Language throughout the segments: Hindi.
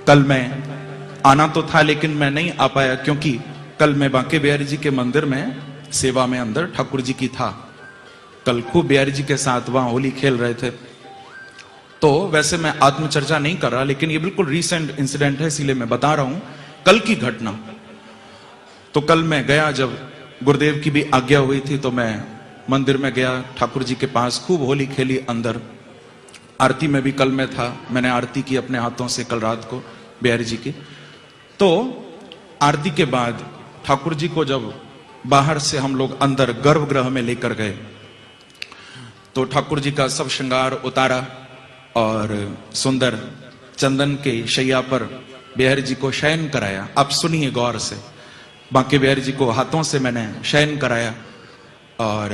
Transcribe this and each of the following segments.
कल मैं आना तो था लेकिन मैं नहीं आ पाया, क्योंकि कल मैं बांके बिहारी जी के मंदिर में सेवा में अंदर ठाकुर जी की था। कल खूब बिहारी जी के साथ वहां होली खेल रहे थे। तो वैसे मैं आत्मचर्चा नहीं कर रहा, लेकिन ये बिल्कुल रीसेंट इंसिडेंट है, इसीलिए मैं बता रहा हूं कल की घटना। तो कल मैं गया, जब गुरुदेव की भी आज्ञा हुई थी तो मैं मंदिर में गया, ठाकुर जी के पास खूब होली खेली अंदर। आरती में भी कल मैं था, मैंने आरती की अपने हाथों से कल रात को बिहारी जी की। तो आरती के बाद ठाकुर जी को जब बाहर से हम लोग अंदर गर्भगृह में लेकर गए तो ठाकुर जी का सब श्रृंगार उतारा और सुंदर चंदन के शैया पर बिहारी जी को शयन कराया। आप सुनिए गौर से, बांके बिहारी जी को हाथों से मैंने शयन कराया। और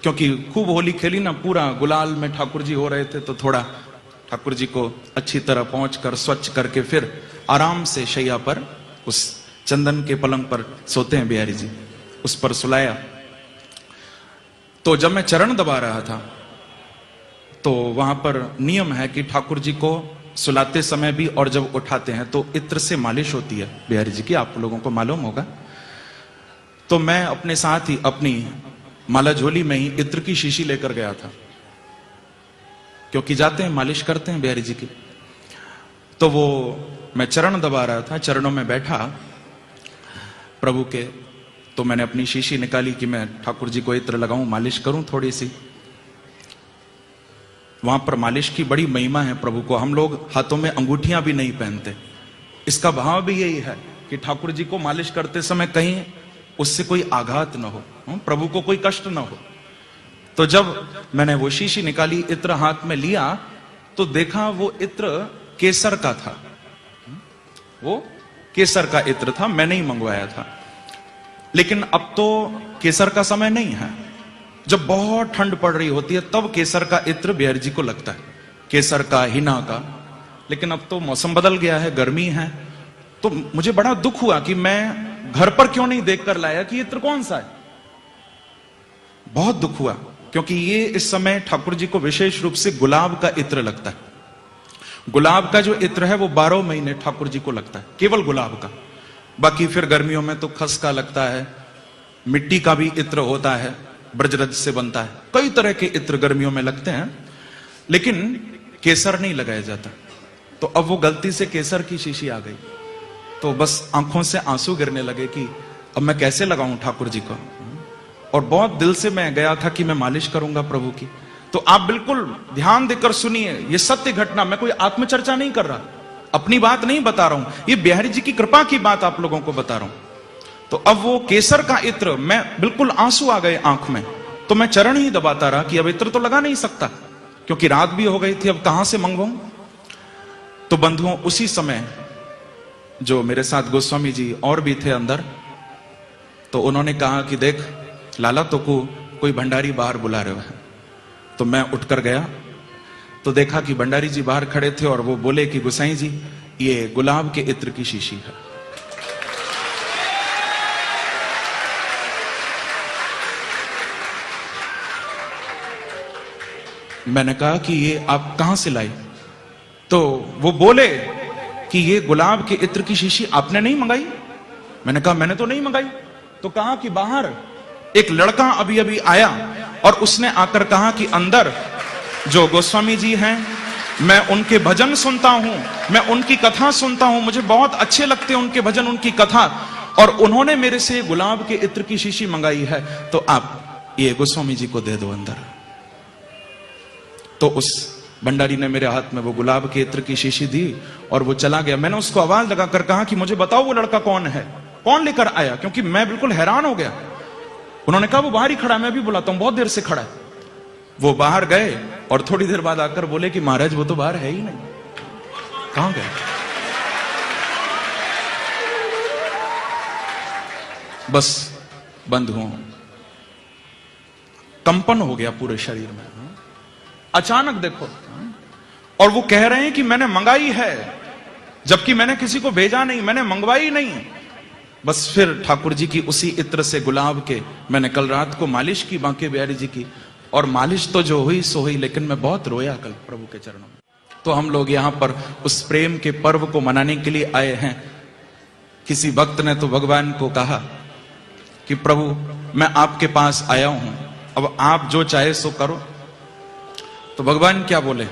क्योंकि खूब होली खेली ना, पूरा गुलाल में ठाकुर जी हो रहे थे, तो थोड़ा ठाकुर जी को अच्छी तरह पहुंचकर स्वच्छ करके फिर आराम से शैया पर उस चंदन के पलंग पर सोते हैं बिहारी जी, उस पर सुलाया। तो जब मैं चरण दबा रहा था तो वहां पर नियम है कि ठाकुर जी को सुलाते समय भी और जब उठाते हैं तो इत्र से मालिश होती है बिहारी जी की, आप लोगों को मालूम होगा। तो मैं अपने साथ ही अपनी माला झोली में ही इत्र की शीशी लेकर गया था, क्योंकि जाते हैं मालिश करते हैं बिहारी जी की। तो वो मैं चरण दबा रहा था, चरणों में बैठा प्रभु के, तो मैंने अपनी शीशी निकाली कि मैं ठाकुर जी को इत्र लगाऊं, मालिश करूं थोड़ी सी। वहां पर मालिश की बड़ी महिमा है प्रभु को। हम लोग हाथों में अंगूठियां भी नहीं पहनते, इसका भाव भी यही है कि ठाकुर जी को मालिश करते समय कहीं उससे कोई आघात न हो, प्रभु को कोई कष्ट न हो। तो जब मैंने वो शीशी निकाली, इत्र हाथ में लिया, तो देखा वो इत्र केसर का था। वो केसर का इत्र था, मैंने ही मंगवाया था। लेकिन अब तो केसर का समय नहीं है, जब बहुत ठंड पड़ रही होती है तब केसर का इत्र बिहारी जी को लगता है, केसर का, हिना का। लेकिन अब तो मौसम बदल गया है, गर्मी है। तो मुझे बड़ा दुख हुआ कि मैं घर पर क्यों नहीं देखकर लाया कि इत्र कौन सा है। बहुत दुख हुआ, क्योंकि ये इस समय ठाकुर जी को विशेष रूप से गुलाब का इत्र लगता है। गुलाब का जो इत्र है वो 12 महीने ठाकुर जी को लगता है, केवल गुलाब का। बाकी फिर गर्मियों में तो खस का लगता है, मिट्टी का भी इत्र होता है, ब्रजरज से बनता है, कई तरह के इत्र गर्मियों में लगते हैं, लेकिन केसर नहीं लगाया जाता। तो अब वो गलती से केसर की शीशी आ गई, तो बस आंखों से आंसू गिरने लगे कि अब मैं कैसे लगाऊं ठाकुर जी को। और बहुत दिल से मैं गया था कि मैं मालिश करूंगा प्रभु की। तो आप बिल्कुल ध्यान देकर सुनिए, ये सत्य घटना, मैं कोई आत्मचर्चा नहीं कर रहा, अपनी बात नहीं बता रहा हूं, ये बिहारी जी की कृपा की बात आप लोगों को बता रहा हूं। तो अब वो केसर का इत्र, मैं बिल्कुल आंसू आ गए आंख में, तो मैं चरण ही दबाता रहा कि अब इत्र तो लगा नहीं सकता, क्योंकि रात भी हो गई थी, अब कहां से मंगवाऊं। तो बंधुओं, उसी समय जो मेरे साथ गोस्वामी जी और भी थे अंदर, तो उन्होंने कहा कि देख लाला, तो कोई भंडारी बाहर बुला रहे हैं। तो मैं उठकर गया तो देखा कि भंडारी जी बाहर खड़े थे और वो बोले कि गोसाई जी, ये गुलाब के इत्र की शीशी है। मैंने कहा कि ये आप कहां से लाई? तो वो बोले कि ये गुलाब के इत्र की शीशी आपने नहीं मंगाई। मैंने कहा मैंने तो नहीं मंगाई। तो कहा कि बाहर एक लड़का अभी अभी आया और उसने आकर कहा कि अंदर जो गोस्वामी जी हैं, मैं उनके भजन सुनता हूं, मैं उनकी कथा सुनता हूं, मुझे बहुत अच्छे लगते हैं उनके भजन, उनकी कथा, और उन्होंने मेरे से गुलाब के इत्र की शीशी मंगाई है, तो आप ये गोस्वामी जी को दे दो अंदर। तो उस भंडारी ने मेरे हाथ में वो गुलाब के इत्र की शीशी दी और वो चला गया। मैंने उसको आवाज लगाकर कहा कि मुझे बताओ वो लड़का कौन है, कौन लेकर आया, क्योंकि मैं बिल्कुल हैरान हो गया। उन्होंने कहा वो बाहर ही खड़ा है, मैं भी बुलाता हूं, बहुत देर से खड़ा है। वो बाहर गए और थोड़ी देर बाद आकर बोले कि महाराज वो तो बाहर है ही नहीं, कहां गए? बस बंधुओं, कंपन हो गया पूरे शरीर में अचानक, देखो। और वो कह रहे हैं कि मैंने मंगाई है, जबकि मैंने किसी को भेजा नहीं, मैंने मंगवाई नहीं। बस फिर ठाकुर जी की उसी इत्र से गुलाब के मैंने कल रात को मालिश की बांके बिहारी जी की, और मालिश तो जो हुई सो हुई, लेकिन मैं बहुत रोया कल प्रभु के चरणों में। तो हम लोग यहां पर उस प्रेम के पर्व को मनाने के लिए आए हैं। किसी भक्त ने तो भगवान को कहा कि प्रभु मैं आपके पास आया हूं, अब आप जो चाहे सो करो। तो भगवान क्या बोले?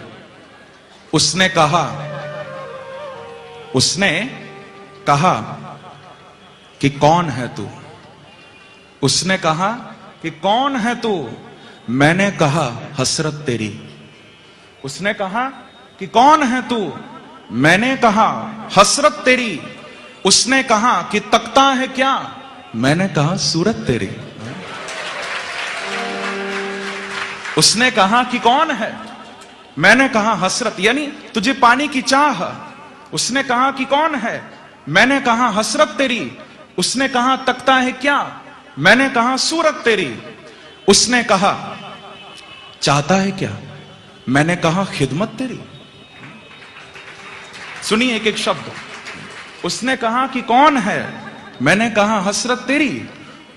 उसने कहा कि कौन है तू? उसने कहा कि कौन है तू? मैंने कहा हसरत तेरी। उसने कहा कि कौन है तू? मैंने कहा हसरत तेरी। उसने कहा कि तकता है क्या? मैंने कहा सूरत तेरी। उसने कहा कि कौन है? मैंने कहा हसरत, यानी तुझे पाने की चाह। उसने कहा कि कौन है? मैंने कहा हसरत तेरी। उसने कहा तकता है क्या? मैंने कहा सूरत तेरी। उसने कहा चाहता है क्या? मैंने कहा खिदमत तेरी। सुनिए एक एक शब्द। उसने कहा कि कौन है? मैंने कहा हसरत तेरी।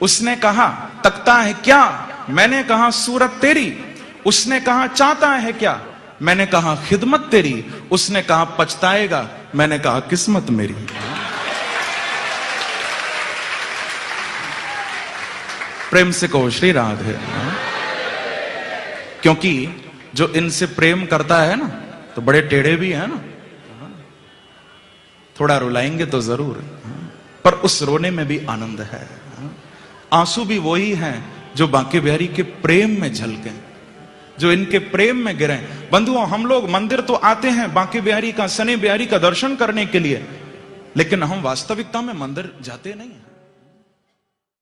उसने कहा तकता है क्या? मैंने कहा सूरत तेरी। उसने कहा चाहता है क्या? मैंने कहा खिदमत तेरी। उसने कहा पछताएगा। मैंने कहा किस्मत मेरी। प्रेम से कहो श्री राधे। क्योंकि जो इनसे प्रेम करता है ना, तो बड़े टेढ़े भी है ना, थोड़ा रुलाएंगे तो जरूर, पर उस रोने में भी आनंद है। आंसू भी वही हैं जो बांके बिहारी के प्रेम में झलके, जो इनके प्रेम में गिरे। बंधुओं, हम लोग मंदिर तो आते हैं बांके बिहारी का, सने बिहारी का दर्शन करने के लिए, लेकिन हम वास्तविकता में मंदिर जाते नहीं हैं।